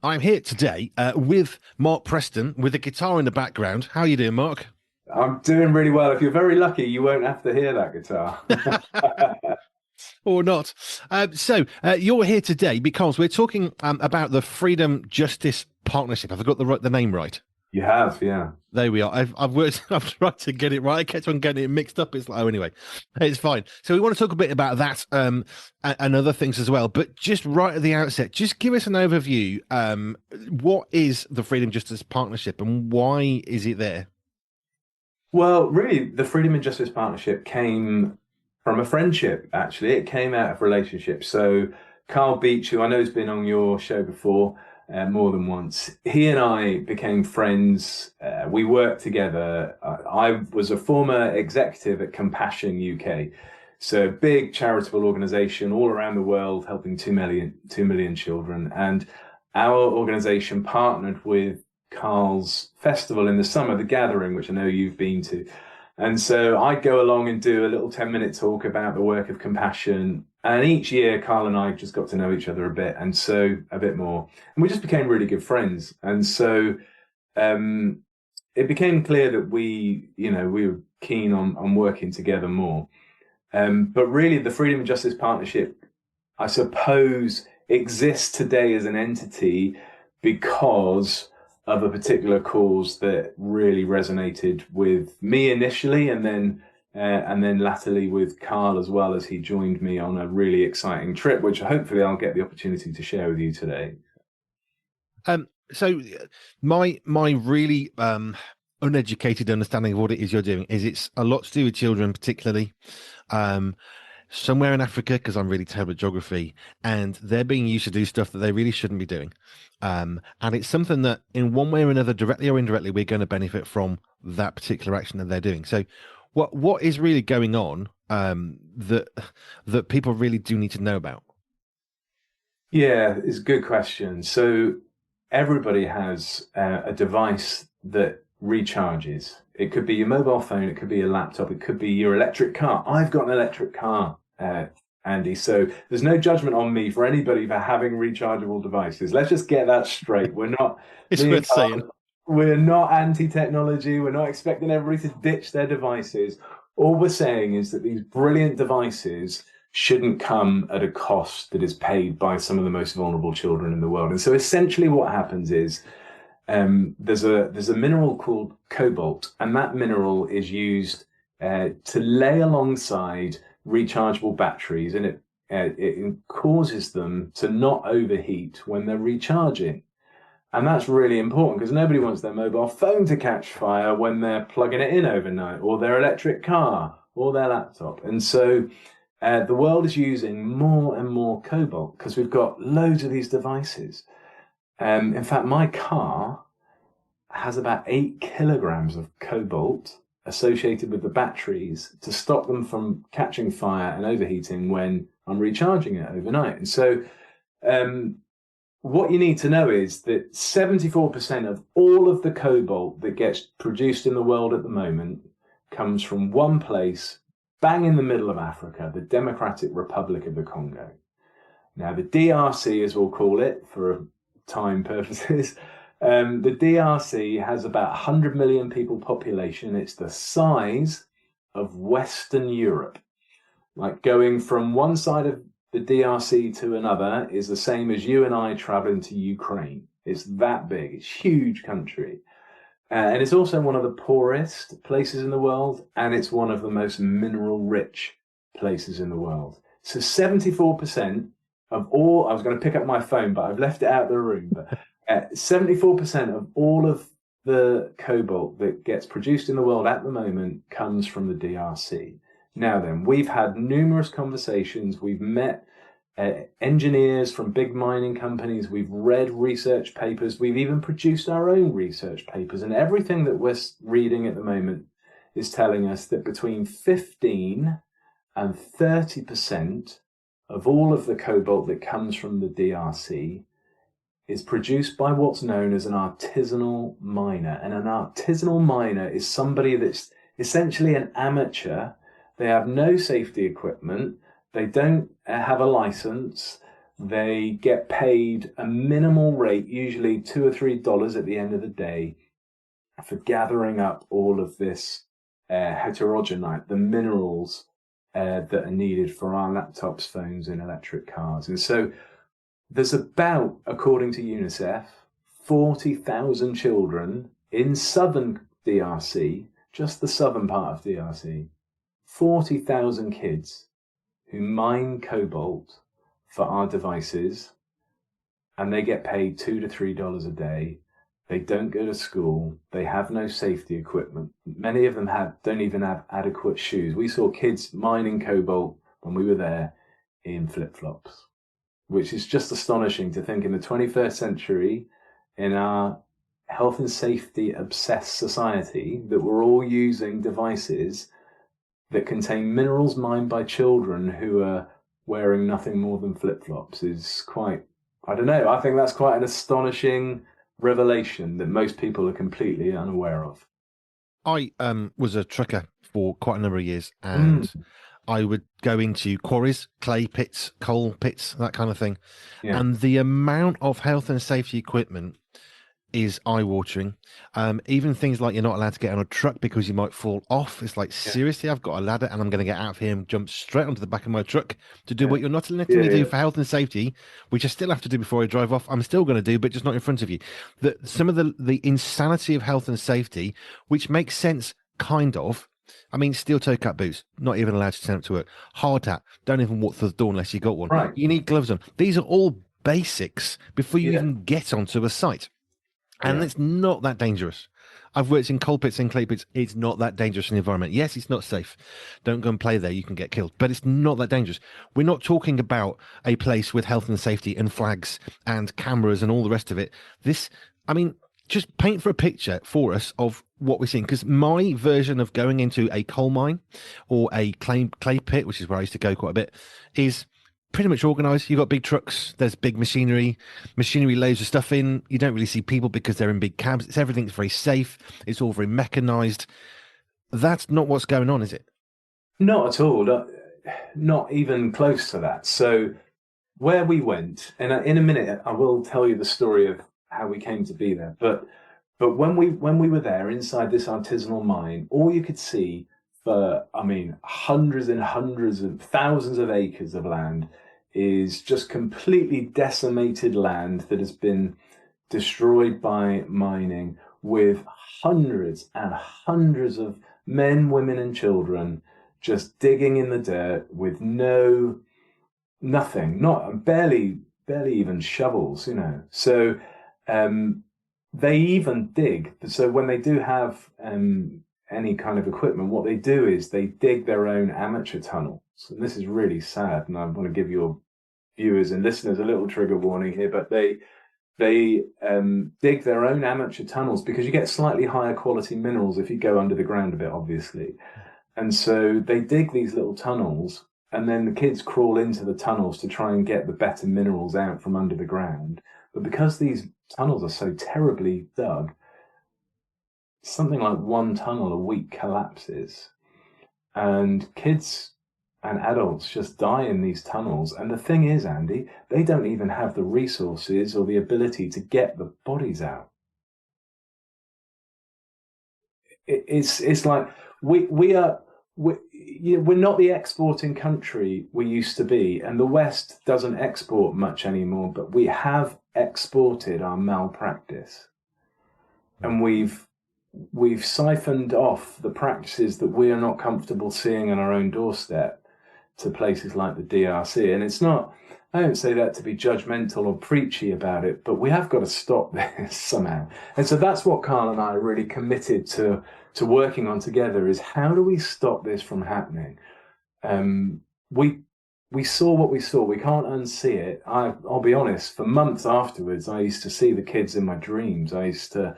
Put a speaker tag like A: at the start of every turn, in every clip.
A: I'm here today with Mark Preston with a guitar in the background. How are you doing, Mark?
B: I'm doing really well. If you're very lucky, you won't have to hear that guitar.
A: Or not? You're here today because we're talking about the Freedom Justice Partnership. Have I got the name right?
B: You have, yeah.
A: There we are. I've worked. I've tried to get it right. I kept on getting it mixed up. It's like, oh, anyway, it's fine. So we want to talk a bit about that and other things as well. But just right at the outset, just give us an overview. What is the Freedom Justice Partnership and why is it there?
B: Well, really, the Freedom and Justice Partnership came from a friendship, actually. It came out of relationships. So, Carl Beach, who I know has been on your show before more than once, he and I became friends. We worked together. I was a former executive at Compassion UK. So, big charitable organization all around the world, helping 2 million children. And our organization partnered with Carl's festival in the summer, the Gathering, which I know you've been to. And so I'd go along and do a little 10-minute talk about the work of compassion. And each year, Carl and I just got to know each other a bit, and so a bit more. And we just became really good friends. And so it became clear that we were keen on working together more. But really, the Freedom and Justice Partnership, I suppose, exists today as an entity because of a particular cause that really resonated with me initially, and then latterly with Carl as well, as he joined me on a really exciting trip, which hopefully I'll get the opportunity to share with you today.
A: So my really uneducated understanding of what it is you're doing is it's a lot to do with children, particularly. Um, Somewhere in Africa, because I'm really terrible at geography, and they're being used to do stuff that they really shouldn't be doing. And it's something that, in one way or another, directly or indirectly, we're going to benefit from that particular action that they're doing. So, what is really going on that people really do need to know about?
B: Yeah, it's a good question. So everybody has a device that recharges. It could be your mobile phone, it could be your laptop, it could be your electric car. I've got an electric car, Andy. So there's no judgment on me for anybody for having rechargeable devices. Let's just get that straight.
A: It's
B: Me and
A: worth saying.
B: Carl, we're not anti-technology. We're not expecting everybody to ditch their devices. All we're saying is that these brilliant devices shouldn't come at a cost that is paid by some of the most vulnerable children in the world. And so essentially what happens is there's a mineral called cobalt, and that mineral is used to lay alongside rechargeable batteries, and it causes them to not overheat when they're recharging. And that's really important because nobody wants their mobile phone to catch fire when they're plugging it in overnight, or their electric car, or their laptop. And so the world is using more and more cobalt because we've got loads of these devices. In fact, my car has about 8 kilograms of cobalt associated with the batteries to stop them from catching fire and overheating when I'm recharging it overnight. And so, what you need to know is that 74% of all of the cobalt that gets produced in the world at the moment comes from one place, bang in the middle of Africa, the Democratic Republic of the Congo. Now, the DRC, as we'll call it for time purposes, the DRC has about 100 million people population. It's the size of Western Europe. Like, going from one side of the DRC to another is the same as you and I traveling to Ukraine. It's that big. It's a huge country. And it's also one of the poorest places in the world, and it's one of the most mineral rich places in the world. So 74% of all, I was going to pick up my phone, but I've left it out of the room. But 74% of all of the cobalt that gets produced in the world at the moment comes from the DRC. Now then, we've had numerous conversations. We've met engineers from big mining companies. We've read research papers. We've even produced our own research papers. And everything that we're reading at the moment is telling us that between 15 and 30% of all of the cobalt that comes from the DRC is produced by what's known as an artisanal miner. And an artisanal miner is somebody that's essentially an amateur. They have no safety equipment. They don't have a license. They get paid a minimal rate, usually $2 or $3 at the end of the day, for gathering up all of this heterogenite, the minerals that are needed for our laptops, phones, and electric cars. And so there's about, according to UNICEF, 40,000 children in southern DRC, just the southern part of DRC, 40,000 kids who mine cobalt for our devices, and they get paid $2 to $3 a day. They don't go to school. They have no safety equipment. Many of them don't even have adequate shoes. We saw kids mining cobalt when we were there in flip-flops, which is just astonishing to think in the 21st century, in our health and safety obsessed society, that we're all using devices that contain minerals mined by children who are wearing nothing more than flip-flops. Is quite, I don't know, I think that's quite an astonishing revelation that most people are completely unaware of.
A: I was a trucker for quite a number of years, and I would go into quarries, clay pits, coal pits, that kind of thing.
B: Yeah,
A: And the amount of health and safety equipment is eye-watering. Even things like you're not allowed to get on a truck because you might fall off. It's like,
B: yeah,
A: seriously, I've got a ladder and I'm going to get out of here and jump straight onto the back of my truck to do
B: yeah,
A: what you're not letting
B: yeah,
A: me do
B: yeah.
A: for health and safety, which I still have to do before I drive off. I'm still going to do, but just not in front of you. Some of the insanity of health and safety, which makes sense, kind of. I mean, steel toe cap boots, not even allowed to turn up to work. Hard hat, don't even walk through the door unless you got one.
B: Right.
A: You need gloves on. These are all basics before you
B: Yeah,
A: even get onto a site. And
B: yeah.
A: it's not that dangerous. I've worked in coal pits and clay pits. It's not that dangerous an environment. Yes, it's not safe. Don't go and play there. You can get killed. But it's not that dangerous. We're not talking about a place with health and safety and flags and cameras and all the rest of it. I mean, just paint for a picture for us of what we're seeing. Because my version of going into a coal mine or a clay pit, which is where I used to go quite a bit, is pretty much organized. You've got big trucks, there's big machinery loads of stuff in. You don't really see people because they're in big cabs. Everything's very safe. It's all very mechanized. That's not what's going on, is it?
B: Not at all. Not even close to that. So where we went, and in a minute I will tell you the story of how we came to be there. But when we were there inside this artisanal mine, all you could see for, I mean, hundreds and hundreds of thousands of acres of land is just completely decimated land that has been destroyed by mining, with hundreds and hundreds of men, women, and children just digging in the dirt with nothing, not barely even shovels, you know. So they even dig. So when they do have any kind of equipment, what they do is they dig their own amateur tunnels. And this is really sad, and I want to give your viewers and listeners a little trigger warning here, but they dig their own amateur tunnels because you get slightly higher quality minerals if you go under the ground a bit, obviously. And so they dig these little tunnels, and then the kids crawl into the tunnels to try and get the better minerals out from under the ground. But because these tunnels are so terribly dug, something like one tunnel a week collapses, and kids and adults just die in these tunnels. And the thing is, Andy, they don't even have the resources or the ability to get the bodies out. It's like we're not the exporting country we used to be, and the West doesn't export much anymore, but we have exported our malpractice, and we've siphoned off the practices that we are not comfortable seeing on our own doorstep to places like the DRC. And it's not, I don't say that to be judgmental or preachy about it, but we have got to stop this somehow. And so that's what Carl and I are really committed to working on together, is how do we stop this from happening? We saw what we saw. We can't unsee it. I'll be honest, for months afterwards, I used to see the kids in my dreams. I used to,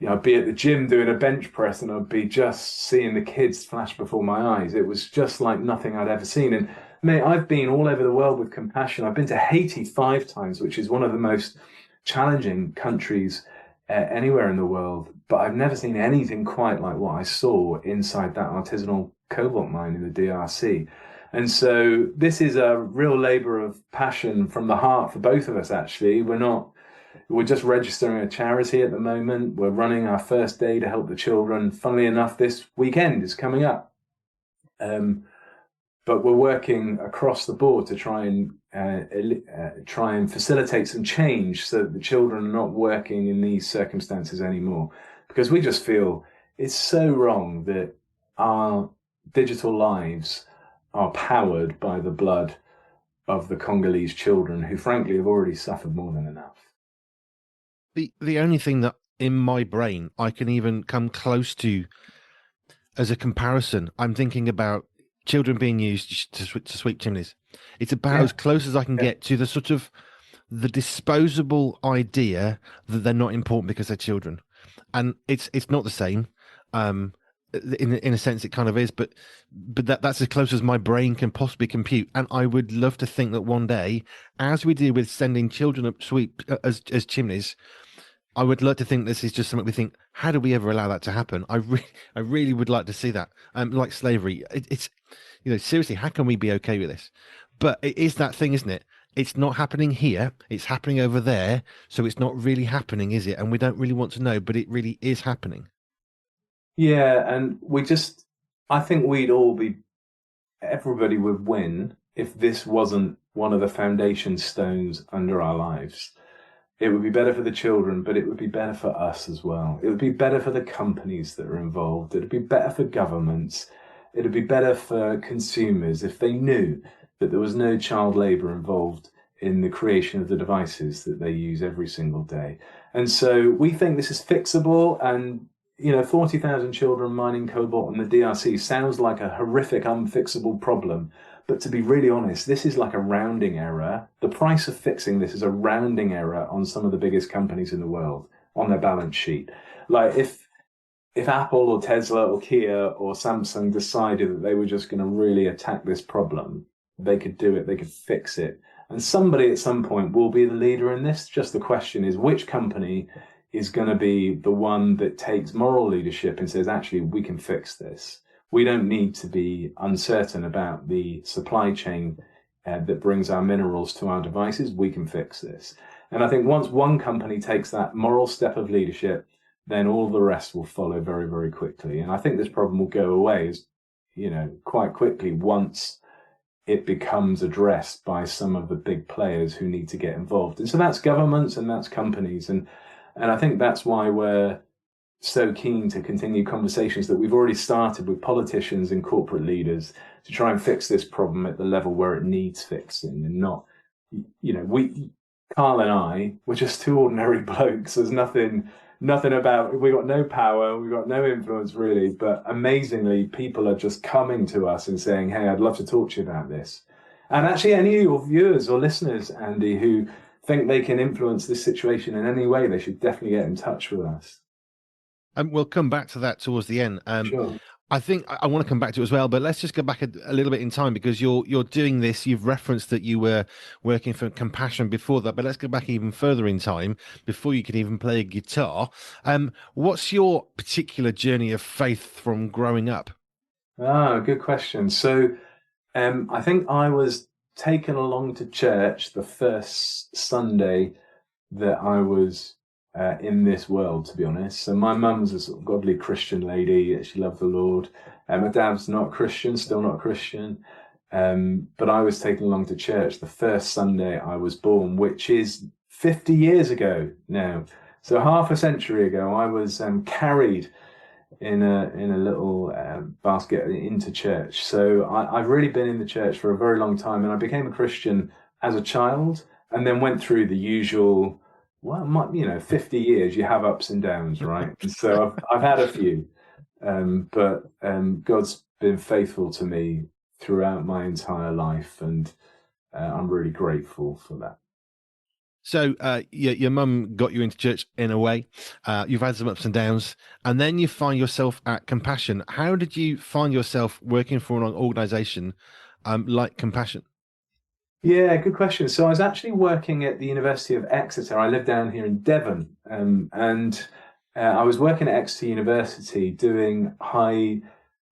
B: I'd be at the gym doing a bench press and I'd be just seeing the kids flash before my eyes. It was just like nothing I'd ever seen. And mate, I've been all over the world with compassion. I've been to Haiti 5 times, which is one of the most challenging countries anywhere in the world. But I've never seen anything quite like what I saw inside that artisanal cobalt mine in the DRC. And so this is a real labor of passion from the heart for both of us, actually. We're just registering a charity at the moment. We're running our first day to help the children. Funnily enough, this weekend is coming up. But we're working across the board to try and facilitate some change so that the children are not working in these circumstances anymore. Because we just feel it's so wrong that our digital lives are powered by the blood of the Congolese children who, frankly, have already suffered more than enough.
A: The only thing that in my brain I can even come close to as a comparison, I'm thinking about children being used to sweep chimneys. It's about
B: Yeah,
A: as close as I can
B: yeah.
A: get to the sort of the disposable idea that they're not important because they're children, and it's not the same. In a sense, it kind of is, but that's as close as my brain can possibly compute. And I would love to think that one day, as we do with sending children up sweep as chimneys, I would like to think this is just something we think, how do we ever allow that to happen? I really would like to see that. Like slavery, it's, seriously, how can we be okay with this? But it is that thing, isn't it? It's not happening here. It's happening over there. So it's not really happening, is it? And we don't really want to know, but it really is happening.
B: Yeah, and I think everybody would win if this wasn't one of the foundation stones under our lives. It would be better for the children, but it would be better for us as well. It would be better for the companies that are involved. It would be better for governments. It would be better for consumers if they knew that there was no child labour involved in the creation of the devices that they use every single day. And so we think this is fixable, and 40,000 children mining cobalt in the DRC sounds like a horrific, unfixable problem. But to be really honest, this is like a rounding error. The price of fixing this is a rounding error on some of the biggest companies in the world on their balance sheet. Like if Apple or Tesla or Kia or Samsung decided that they were just going to really attack this problem, they could do it, they could fix it. And somebody at some point will be the leader in this. Just the question is, which company is going to be the one that takes moral leadership and says, actually, we can fix this. We don't need to be uncertain about the supply chain that brings our minerals to our devices. We can fix this. And I think once one company takes that moral step of leadership, then all the rest will follow very, very quickly. And I think this problem will go away, quite quickly once it becomes addressed by some of the big players who need to get involved. And so that's governments and that's companies. And I think that's why we're so keen to continue conversations that we've already started with politicians and corporate leaders to try and fix this problem at the level where it needs fixing, and not, Carl and I, we're just two ordinary blokes. There's nothing about, we got no power, we got no influence really, but amazingly people are just coming to us and saying, hey, I'd love to talk to you about this. And actually any of your viewers or listeners, Andy, who think they can influence this situation in any way, they should definitely get in touch with us.
A: And we'll come back to that towards the end.
B: Sure.
A: I think I want to come back to it as well, but let's just go back a little bit in time, because you're doing this. You've referenced that you were working for Compassion before that, but let's go back even further in time before you could even play a guitar. What's your particular journey of faith from growing up?
B: Good question. So I think I was taken along to church the first Sunday that I was in this world, to be honest. So my mum's a sort of godly Christian lady. She loved the Lord. My dad's not Christian, still not Christian. But I was taken along to church the first Sunday I was born, which is 50 years ago now. So half a century ago, I was carried in a little basket into church. So I've really been in the church for a very long time, and I became a Christian as a child, and then went through the usual, 50 years, you have ups and downs, right? And so I've had a few, but God's been faithful to me throughout my entire life, and I'm really grateful for that.
A: So your mum got you into church in a way. You've had some ups and downs, and then you find yourself at Compassion. How did you find yourself working for an organisation like Compassion?
B: Yeah, good question. So I was actually working at the University of Exeter. I live down here in Devon, and I was working at Exeter University doing high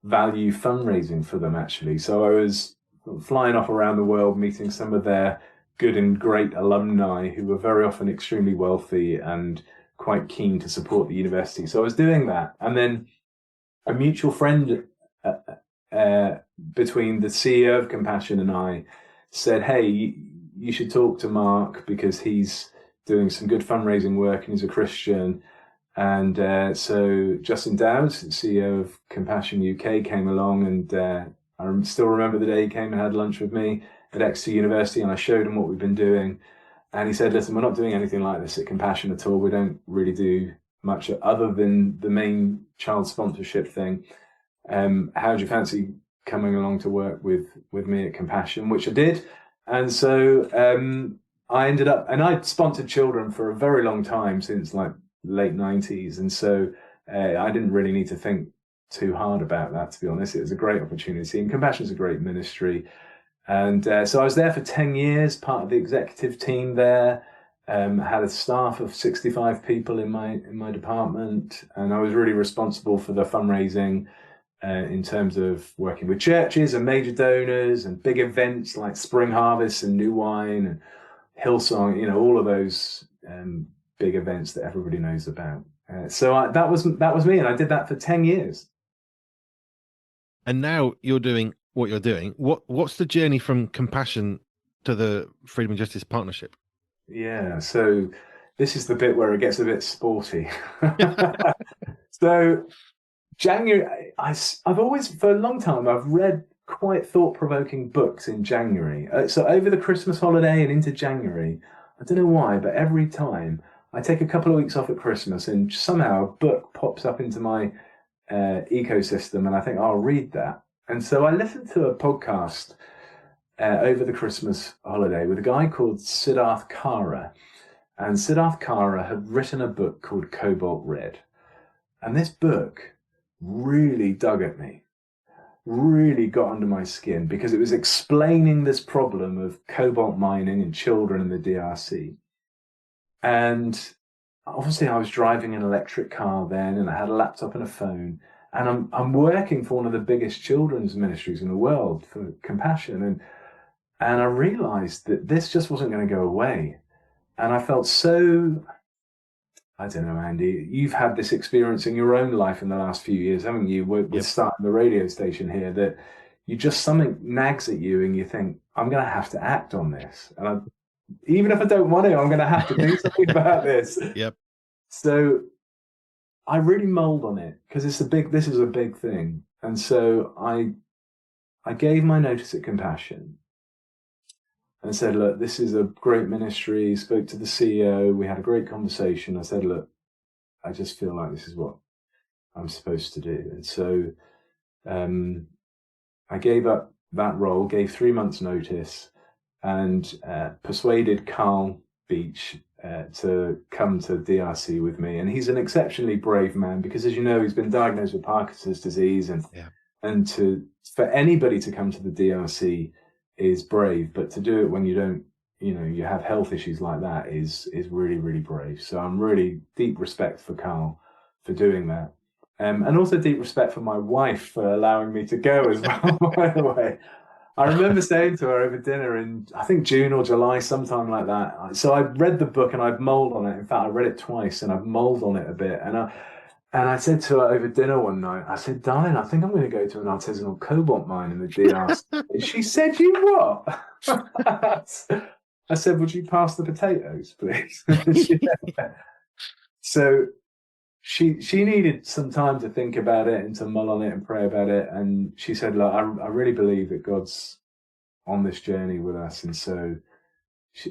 B: value fundraising for them, actually. So I was flying off around the world, meeting some of their good and great alumni who were very often extremely wealthy and quite keen to support the university. So I was doing that. And then a mutual friend uh, between the CEO of Compassion and I said, hey, you should talk to Mark because he's doing some good fundraising work and he's a Christian. And so Justin Dowd, CEO of Compassion UK, came along, and I still remember the day he came and had lunch with me at Exeter University, and I showed him what we've been doing. And he said, listen, we're not doing anything like this at Compassion at all. We don't really do much other than the main child sponsorship thing. How do you fancy coming along to work with me at Compassion, which I did. And so I ended up, and I'd sponsored children for a very long time, since like late 90s. And so I didn't really need to think too hard about that, to be honest. It was a great opportunity, and Compassion is a great ministry. And so I was there for 10 years, part of the executive team there. Had a staff of 65 people in my department, and I was really responsible for the fundraising in terms of working with churches and major donors and big events like Spring Harvest and New Wine and Hillsong, all of those big events that everybody knows about. So that was me, and I did that for 10 years.
A: And now you're doing what you're doing. What's the journey from Compassion to the Freedom and Justice Partnership?
B: Yeah, so this is the bit where it gets a bit sporty. So January, I've always, for a long time, I've read quite thought-provoking books in January. So over the Christmas holiday and into January, I don't know why, but every time I take a couple of weeks off at Christmas and somehow a book pops up into my ecosystem, and I think I'll read that. And so I listened to a podcast over the Christmas holiday with a guy called Siddharth Kara. And Siddharth Kara had written a book called Cobalt Red. And this book really dug at me, really got under my skin, because it was explaining this problem of cobalt mining and children in the DRC. And obviously I was driving an electric car then, and I had a laptop and a phone, and I'm working for one of the biggest children's ministries in the world, for Compassion, and I realized that this just wasn't going to go away. And I felt so, I don't know, Andy, you've had this experience in your own life in the last few years, haven't you, with starting the radio station here, that you just, something nags at you and you think, I'm going to have to act on this. And even if I don't want to, I'm going to have to do something about this.
A: Yep.
B: So I really mulled on it, because this is a big thing. And so I gave my notice at Compassion and said, look, this is a great ministry. Spoke to the CEO. We had a great conversation. I said, look, I just feel like this is what I'm supposed to do. And so I gave up that role, gave 3 months notice, and persuaded Carl Beach to come to DRC with me. And he's an exceptionally brave man, because, as you know, he's been diagnosed with Parkinson's disease, and for anybody to come to the DRC is brave, but to do it when you don't, you have health issues like that is really, really brave. So I'm really deep respect for Carl for doing that. And also deep respect for my wife for allowing me to go as well, by the way. I remember saying to her over dinner in, I think, June or July, sometime like that. So I read the book and I've mulled on it. In fact, I read it twice and I've mulled on it a bit. And I said to her over dinner one night, I said, darling, I think I'm going to go to an artisanal cobalt mine in the DRC. She said, you what? I said, would you pass the potatoes, please? So she needed some time to think about it and to mull on it and pray about it. And she said, look, I really believe that God's on this journey with us. And so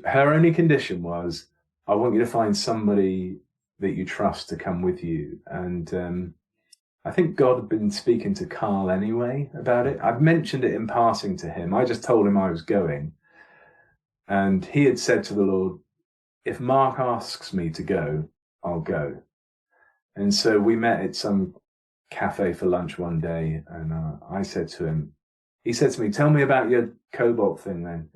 B: her only condition was, I want you to find somebody that you trust to come with you. And I think God had been speaking to Carl anyway about it. I've mentioned it in passing to him. I just told him I was going. And he had said to the Lord, if Mark asks me to go, I'll go. And so we met at some cafe for lunch one day. And I said to him, he said to me, tell me about your cobalt thing then.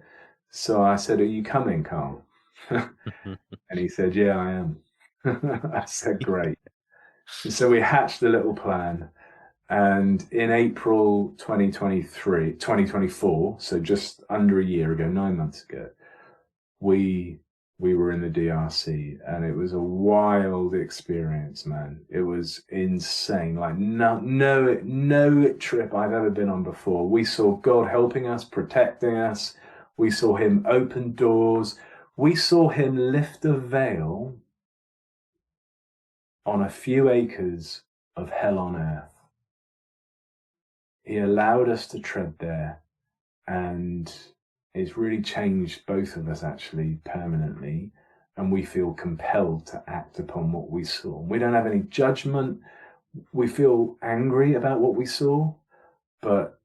B: So I said, are you coming, Carl? And he said, yeah, I am. I said, great. And so we hatched a little plan. And in April 2024, so just under a year ago, 9 months ago, we were in the DRC, and it was a wild experience, man. It was insane. Like no trip I've ever been on before. We saw God helping us, protecting us. We saw him open doors. We saw him lift a veil on a few acres of hell on earth. He allowed us to tread there, and it's really changed both of us actually permanently, and we feel compelled to act upon what we saw. We don't have any judgment. We feel angry about what we saw, but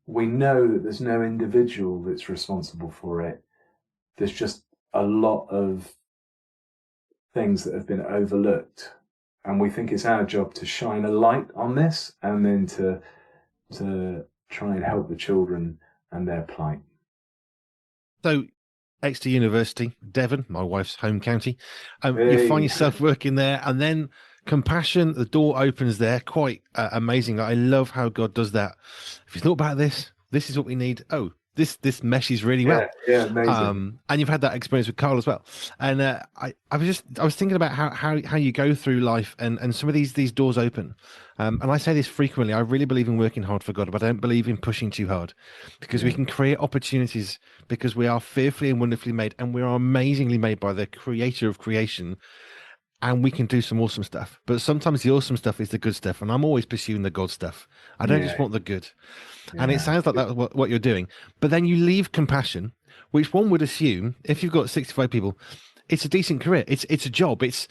B: we know that there's no individual that's responsible for it. There's just a lot of things that have been overlooked, and we think it's our job to shine a light on this, and then to try and help the children and their plight.
A: So, Exeter University, Devon, my wife's home county. You
B: Hey.
A: find yourself working there, and then Compassion, the door opens there. Quite amazing. I love how God does that. If you thought about this, this is what we need. Oh, this meshes really well.
B: Yeah, amazing.
A: And you've had that experience with Carl as well. And I was thinking about how you go through life, and some of these doors open. And I say this frequently. I really believe in working hard for God, but I don't believe in pushing too hard, because we can create opportunities, because we are fearfully and wonderfully made, and we are amazingly made by the Creator of creation. And we can do some awesome stuff. But sometimes the awesome stuff is the good stuff. And I'm always pursuing the God stuff. I don't just want the good. And it sounds like that's what you're doing. But then you leave Compassion, which one would assume, if you've got 65 people, it's a decent career. It's a job. It's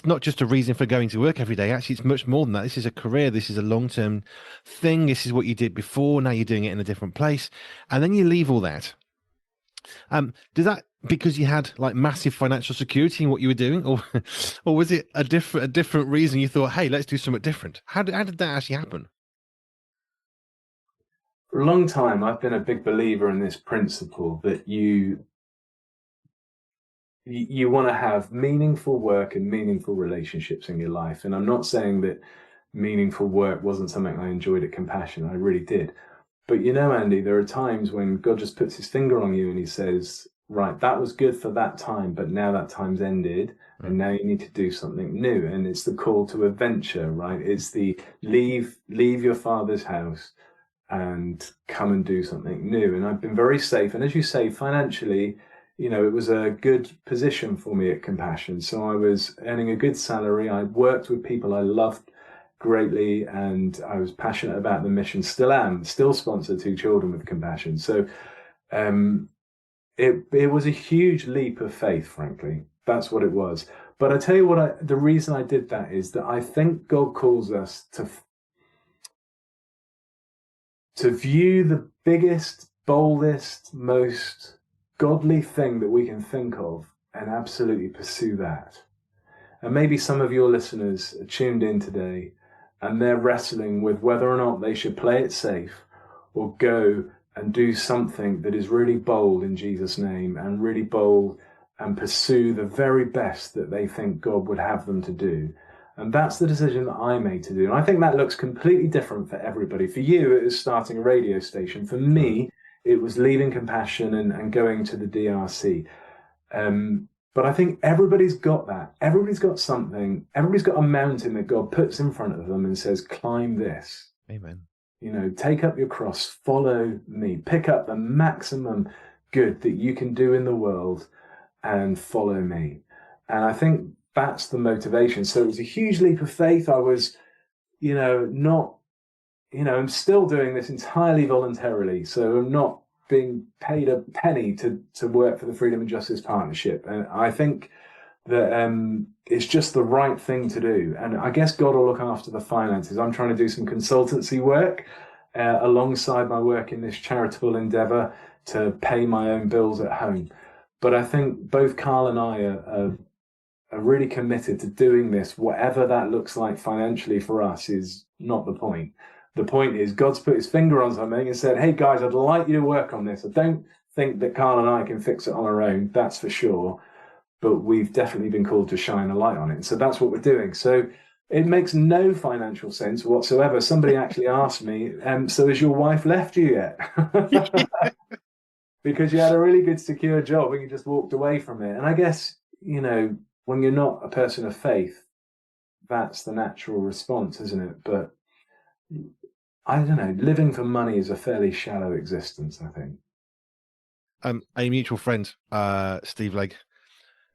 A: not just a reason for going to work every day. Actually, it's much more than that. This is a career. This is a long-term thing. This is what you did before. Now you're doing it in a different place. And then you leave all that. Does that, because you had like massive financial security in what you were doing, or was it a different reason you thought, hey, let's do something different? How did that actually happen?
B: For a long time, I've been a big believer in this principle that you want to have meaningful work and meaningful relationships in your life. And I'm not saying that meaningful work wasn't something I enjoyed at Compassion. I really did. But you know, Andy, there are times when God just puts his finger on you and he says, right, that was good for that time, but now that time's ended, and now you need to do something new. And it's the call to adventure, right? It's the leave your father's house and come and do something new. And I've been very safe. And as you say, financially, you know, it was a good position for me at Compassion. So I was earning a good salary. I worked with people I loved greatly, and I was passionate about the mission. Still am. Still sponsor 2 children with Compassion. So it was a huge leap of faith, frankly. That's what it was. But I tell you what, the reason I did that is that I think God calls us to view the biggest, boldest, most godly thing that we can think of and absolutely pursue that. And maybe some of your listeners are tuned in today and they're wrestling with whether or not they should play it safe or go and do something that is really bold in Jesus' name, and really bold and pursue the very best that they think God would have them to do. And that's the decision that I made to do. And I think that looks completely different for everybody. For you, it was starting a radio station. For me, it was leaving Compassion and going to the DRC. But I think everybody's got that. Everybody's got something. Everybody's got a mountain that God puts in front of them and says, climb this.
A: Amen.
B: You know, take up your cross, follow me, pick up the maximum good that you can do in the world and follow me. And I think that's the motivation. So it was a huge leap of faith. I was, I'm still doing this entirely voluntarily. So I'm not being paid a penny to work for the Freedom and Justice Partnership. And I think that it's just the right thing to do. And I guess God will look after the finances. I'm trying to do some consultancy work alongside my work in this charitable endeavor to pay my own bills at home. But I think both Carl and I are really committed to doing this. Whatever that looks like financially for us is not the point. The point is God's put his finger on something and said, hey guys, I'd like you to work on this. I don't think that Carl and I can fix it on our own, that's for sure. But we've definitely been called to shine a light on it. And so that's what we're doing. So It makes no financial sense whatsoever. Somebody actually asked me, so has your wife left you yet? Because you had a really good secure job and you just walked away from it. And I guess, when you're not a person of faith, that's the natural response, isn't it? But I don't know, living for money is a fairly shallow existence, I think.
A: A mutual friend, Steve Legg,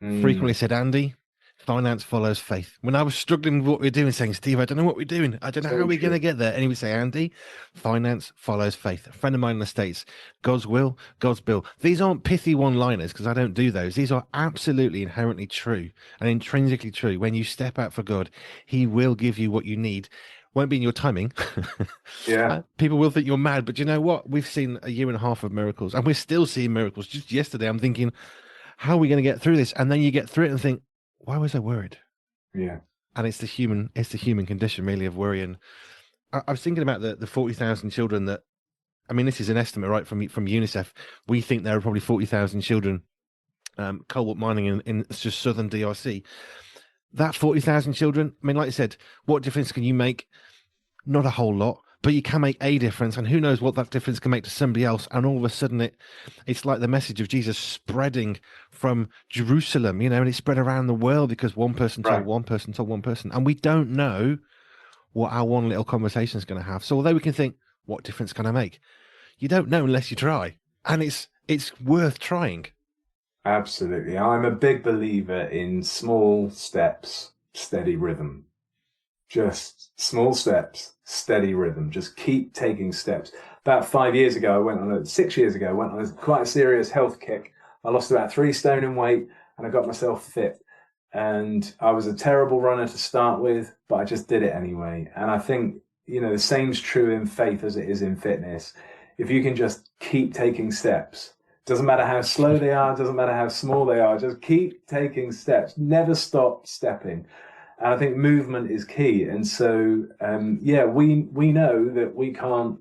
B: Mm,
A: frequently said, Andy, finance follows faith. When I was struggling with what we are doing, saying, Steve, I don't know what we're doing. I don't know how
B: so
A: we're going
B: true.
A: to get there. And he would say, Andy, finance follows faith. A friend of mine in the States, God's will, God's bill. These aren't pithy one-liners because I don't do those. These are absolutely inherently true and intrinsically true. When you step out for God, he will give you what you need. Won't be in your timing.
B: Yeah.
A: People will think you're mad, but you know what? We've seen a year and a half of miracles, and we're still seeing miracles. Just yesterday, I'm thinking, how are we going to get through this? And then you get through it and think, why was I worried?
B: Yeah.
A: And it's the human condition really of worrying. I was thinking about the 40,000 children that, I mean, this is an estimate, right, from UNICEF. We think there are probably 40,000 children cobalt mining in just southern DRC. That 40,000 children, I mean, like I said, what difference can you make? Not a whole lot, but you can make a difference, and who knows what that difference can make to somebody else. And all of a sudden, it's like the message of Jesus spreading from Jerusalem, and it spread around the world because one person told
B: Right.
A: one person told one person, and we don't know what our one little conversation is going to have. So although we can think, what difference can I make? You don't know unless you try, and it's worth trying.
B: Absolutely. I'm a big believer in small steps, steady rhythm. Just small steps, steady rhythm. Just keep taking steps. About 5 years ago, 6 years ago, I went on quite a serious health kick. I lost about 3 stone in weight and I got myself fit. And I was a terrible runner to start with, but I just did it anyway. And I think, the same's true in faith as it is in fitness. If you can just keep taking steps, doesn't matter how slow they are, doesn't matter how small they are, just keep taking steps. Never stop stepping. And I think movement is key. And so, we know that we can't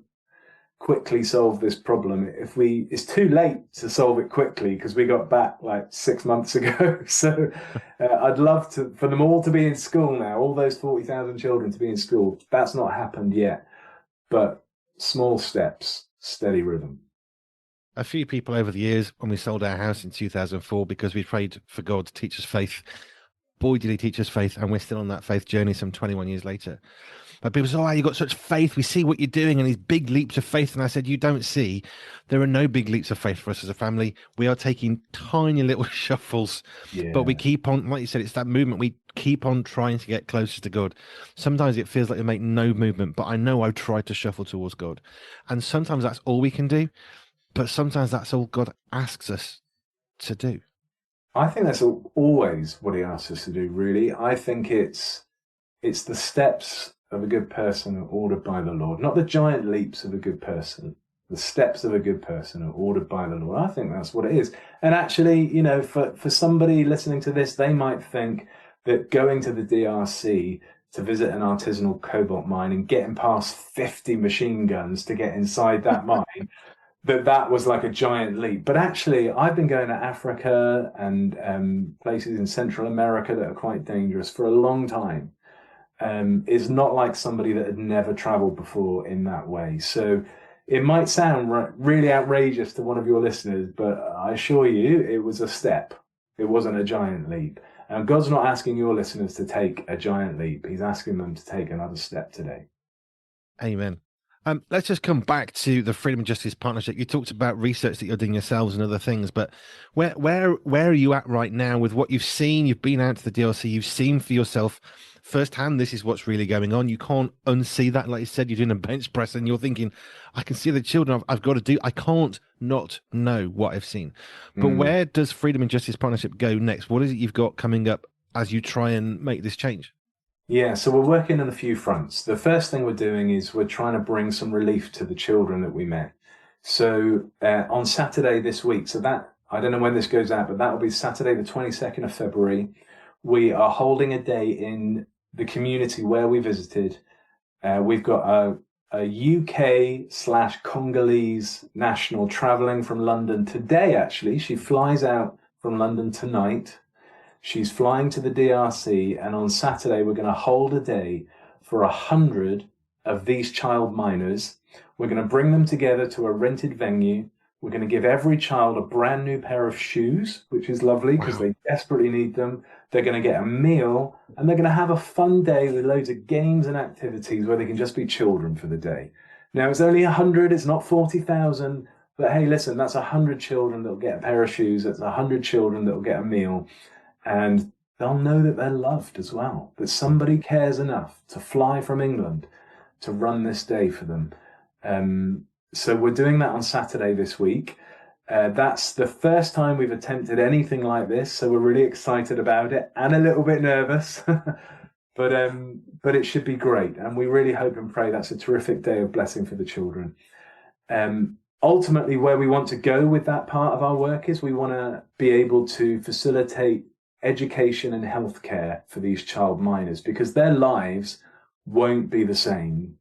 B: quickly solve this problem. It's too late to solve it quickly because we got back like 6 months ago. So I'd love for them all to be in school now, all those 40,000 children to be in school. That's not happened yet, but small steps, steady rhythm.
A: A few people over the years, when we sold our house in 2004, because we prayed for God to teach us faith, boy, did he teach us faith, and we're still on that faith journey some 21 years later. But people say, oh, you've got such faith. We see what you're doing and these big leaps of faith. And I said, you don't see. There are no big leaps of faith for us as a family. We are taking tiny little shuffles, but we
B: Yeah.
A: keep on, like you said, it's that movement. We keep on trying to get closer to God. Sometimes it feels like we make no movement, but I know I've tried to shuffle towards God. And sometimes that's all we can do, but sometimes that's all God asks us to do.
B: I think that's always what he asks us to do, really. I think it's the steps of a good person are ordered by the Lord, not the giant leaps of a good person. The steps of a good person are ordered by the Lord. I think that's what it is. And actually, for somebody listening to this, they might think that going to the DRC to visit an artisanal cobalt mine and getting past 50 machine guns to get inside that mine, that was like a giant leap. But actually, I've been going to Africa and places in Central America that are quite dangerous for a long time. Is not like somebody that had never traveled before in that way. So it might sound really outrageous to one of your listeners, but I assure you it was a step. It wasn't a giant leap. And God's not asking your listeners to take a giant leap. He's asking them to take another step today.
A: Amen. Let's just come back to the Freedom and Justice Partnership. You talked about research that you're doing yourselves and other things, but where are you at right now with what you've seen? You've been out to the DRC, you've seen for yourself firsthand. This is what's really going on. You can't unsee that. Like you said, you're doing a bench press, and you're thinking, I can see the children. I've got to do. I can't not know what I've seen. But
B: Mm.
A: where does Freedom and Justice Partnership go next? What is it you've got coming up as you try and make this change?
B: Yeah, so we're working on a few fronts. The first thing we're doing is we're trying to bring some relief to the children that we met. So on Saturday this week, so that, I don't know when this goes out, but that will be Saturday, the 22nd of February. We are holding a day in the community where we visited. We've got a UK/Congolese national traveling from London today, actually. She flies out from London tonight. She's flying to the DRC, and on Saturday we're going to hold a day for 100 of these child miners. We're going to bring them together to a rented venue. We're going to give every child a brand new pair of shoes, which is lovely because
A: Wow.
B: they desperately need them. They're going to get a meal, and they're going to have a fun day with loads of games and activities where they can just be children for the day. Now, it's only 100, it's not 40,000, but hey, listen, that's 100 children that'll get a pair of shoes. That's 100 children that'll get a meal, and they'll know that they're loved as well, that somebody cares enough to fly from England to run this day for them. So we're doing that on Saturday this week. That's the first time we've attempted anything like this, so we're really excited about it and a little bit nervous. But it should be great, and we really hope and pray that's a terrific day of blessing for the children. Ultimately, where we want to go with that part of our work is we want to be able to facilitate education and healthcare for these child miners, because their lives won't be the same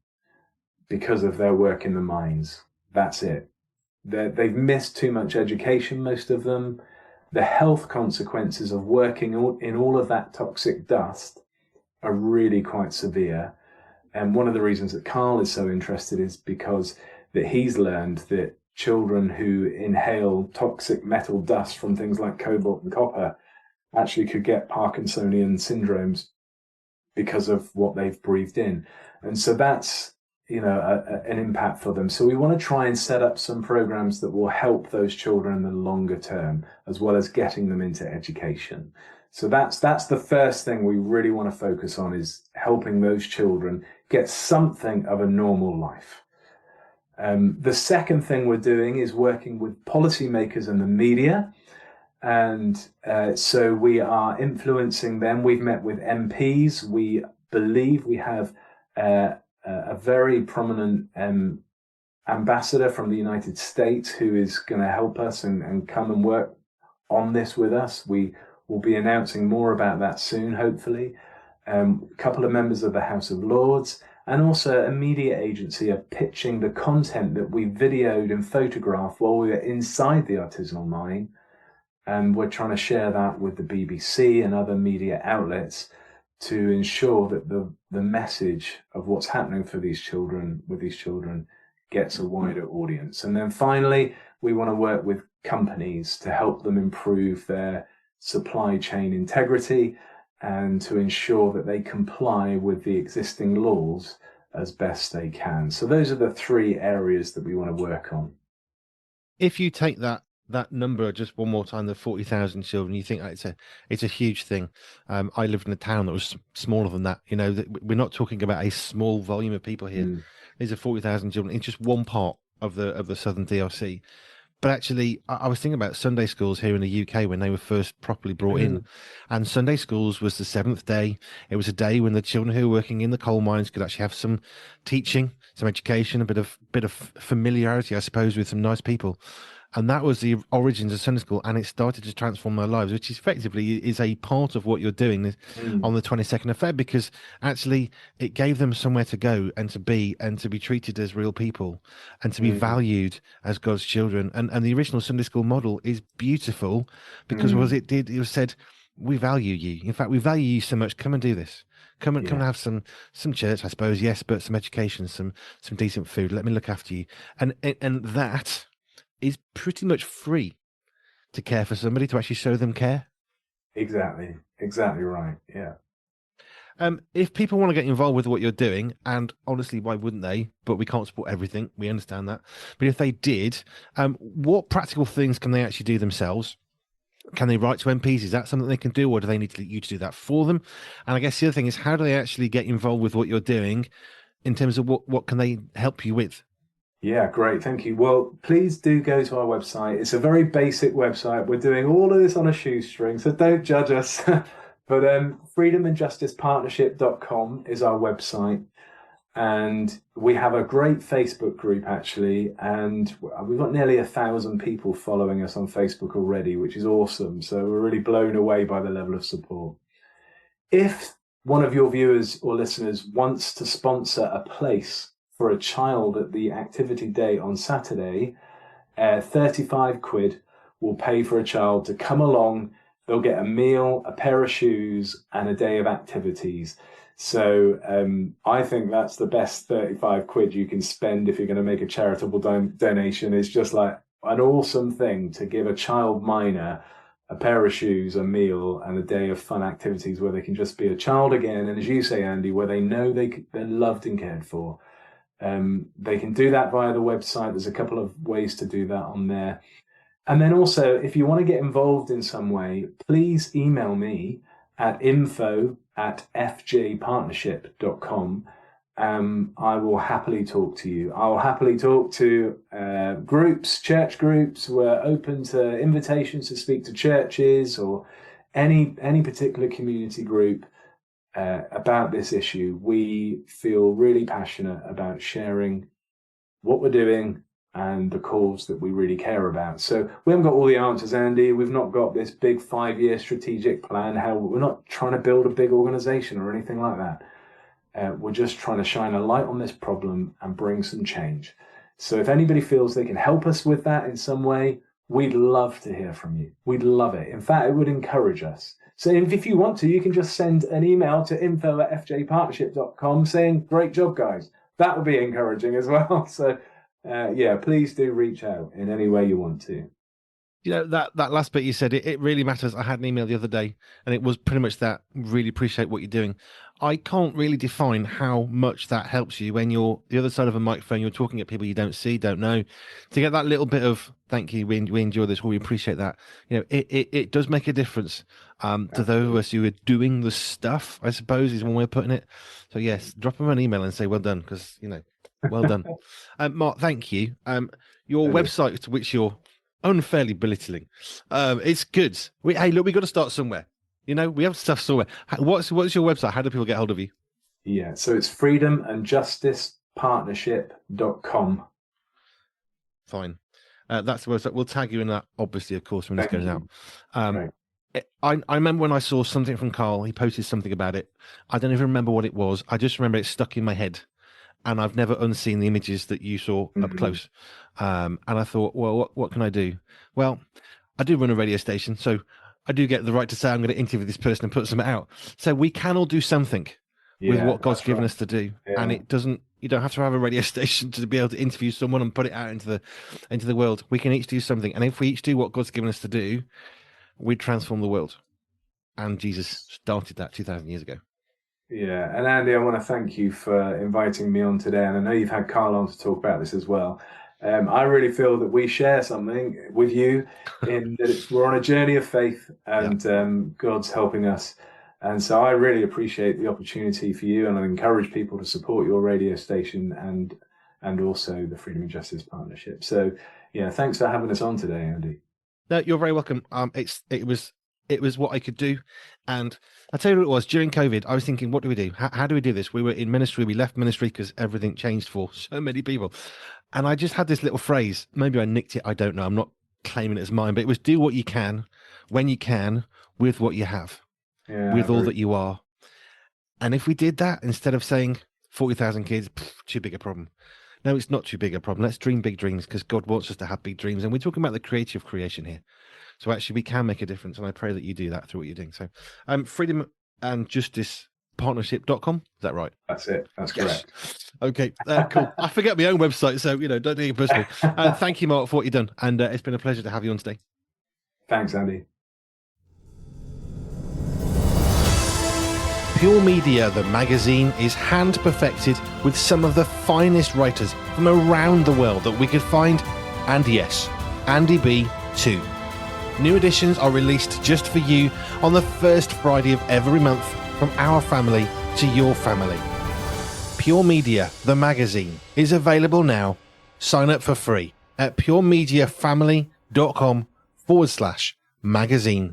B: because of their work in the mines. That's it. They've missed too much education, most of them. The health consequences of working in all of that toxic dust are really quite severe. And one of the reasons that Carl is so interested is because that he's learned that children who inhale toxic metal dust from things like cobalt and copper actually could get Parkinsonian syndromes because of what they've breathed in. And so that's, an impact for them. So we want to try and set up some programs that will help those children in the longer term, as well as getting them into education. So that's the first thing we really want to focus on, is helping those children get something of a normal life. The second thing we're doing is working with policymakers and the media. And so we are influencing them. We've met with MPs. We believe we have a very prominent ambassador from the United States who is going to help us and come and work on this with us. We will be announcing more about that soon, hopefully. A couple of members of the House of Lords, and also a media agency are pitching the content that we videoed and photographed while we were inside the artisanal mine. And we're trying to share that with the BBC and other media outlets to ensure that the message of what's happening for these children, with these children, gets a wider audience. And then finally, we want to work with companies to help them improve their supply chain integrity and to ensure that they comply with the existing laws as best they can. So those are the three areas that we want to work on.
A: If you take that number just one more time, the 40,000 children, you think it's a huge thing. I lived in a town that was smaller than that. We're not talking about a small volume of people here. These are 40,000 children in just one part of the southern DRC. But actually, I was thinking about Sunday schools here in the UK when they were first properly brought in. And Sunday schools was the seventh day. It was a day when the children who were working in the coal mines could actually have some teaching, some education, a bit of familiarity, I suppose, with some nice people. And that was the origins of Sunday school, and it started to transform their lives, which is effectively is a part of what you're doing on the 22nd of Feb, because actually it gave them somewhere to go and to be treated as real people and to be valued as God's children. And the original Sunday school model is beautiful because what it did, it was said, we value you. In fact, we value you so much. Come and do this. Come and have some church, I suppose, yes, but some education, some decent food. Let me look after you. And that is pretty much free to care for somebody, to actually show them care.
B: Exactly right. Yeah.
A: If people want to get involved with what you're doing, and honestly, why wouldn't they? But we can't support everything. We understand that. But if they did, what practical things can they actually do themselves? Can they write to MPs? Is that something they can do, or do they need you to do that for them? And I guess the other thing is, how do they actually get involved with what you're doing in terms of what can they help you with?
B: Yeah, great. Thank you. Well, please do go to our website. It's a very basic website. We're doing all of this on a shoestring, so don't judge us. But freedomandjusticepartnership.com is our website. And we have a great Facebook group, actually. And we've got nearly 1,000 people following us on Facebook already, which is awesome. So we're really blown away by the level of support. If one of your viewers or listeners wants to sponsor a place for a child at the activity day on Saturday, 35 quid will pay for a child to come along they'll get a meal, a pair of shoes, and a day of activities. So I think that's the best 35 quid you can spend if you're going to make a charitable donation. It's just like an awesome thing to give a child miner a pair of shoes, a meal, and a day of fun activities where they can just be a child again. And as you say, Andy, where they know they're loved and cared for. They can do that via the website. There's a couple of ways to do that on there. And then also, if you want to get involved in some way, please email me at info@fjpartnership.com. I will happily talk to you. I will happily talk to groups, church groups. We're open to invitations to speak to churches or any particular community group about this issue. We feel really passionate about sharing what we're doing and the cause that we really care about. So we haven't got all the answers, Andy. We've not got this big 5-year strategic plan. We're not trying to build a big organization or anything like that. We're just trying to shine a light on this problem and bring some change. So if anybody feels they can help us with that in some way, we'd love to hear from you. We'd love it. In fact, it would encourage us. So if you want to, you can just send an email to info@fjpartnership.com saying, great job, guys. That would be encouraging as well. So please do reach out in any way you want to.
A: You know, that last bit you said, it really matters. I had an email the other day, and it was pretty much that. Really appreciate what you're doing. I can't really define how much that helps you when you're the other side of a microphone, you're talking at people you don't see, don't know. To get that little bit of, thank you, we enjoy this, we appreciate that. You know, it does make a difference to those of us who are doing the stuff, I suppose, is one way of putting it. So, yes, drop them an email and say, well done, because, you know, well done. Mark, thank you. Your website, which you're unfairly belittling, it's good. Hey, look, we got to start somewhere. You know, we have stuff somewhere. What's your website? How do people get hold of you?
B: Yeah, so it's freedomandjusticepartnership.com.
A: Fine. That's the website. We'll tag you in that, obviously, of course, when this goes out. I remember when I saw something from Carl, he posted something about it. I don't even remember what it was. I just remember it stuck in my head. And I've never unseen the images that you saw up close. And I thought, well, what can I do? Well, I do run a radio station, so I do get the right to say I'm going to interview this person and put something out. So we can all do something with what God's given us to do. Yeah. And you don't have to have a radio station to be able to interview someone and put it out into the world. We can each do something. And if we each do what God's given us to do, we transform the world. And Jesus started that 2,000 years ago.
B: Yeah, and Andy, I want to thank you for inviting me on today, and I know you've had Carl on to talk about this as well. I really feel that we share something with you in that we're on a journey of faith, and God's helping us. And so I really appreciate the opportunity for you, and I encourage people to support your radio station and also the Freedom and Justice Partnership. So, yeah, thanks for having us on today, Andy.
A: No, you're very welcome. It was what I could do. And I'll tell you what it was. During COVID, I was thinking, what do we do? How do we do this? We were in ministry. We left ministry because everything changed for so many people. And I just had this little phrase. Maybe I nicked it. I don't know. I'm not claiming it as mine. But it was do what you can, when you can, with what you have, with all that you are. And if we did that, instead of saying 40,000 kids, too big a problem. No, it's not too big a problem. Let's dream big dreams because God wants us to have big dreams. And we're talking about the creative creation here. So actually, we can make a difference, and I pray that you do that through what you're doing. So, freedomandjusticepartnership.com. Is that right?
B: That's it. That's correct.
A: Okay, cool. I forget my own website, so don't take it personally. Thank you, Mark, for what you've done, and it's been a pleasure to have you on today.
B: Thanks, Andy.
A: Pure Media, the magazine, is hand perfected with some of the finest writers from around the world that we could find, and yes, Andy B too. New editions are released just for you on the first Friday of every month, from our family to your family. Pure Media, the magazine, is available now. Sign up for free at puremediafamily.com/magazine.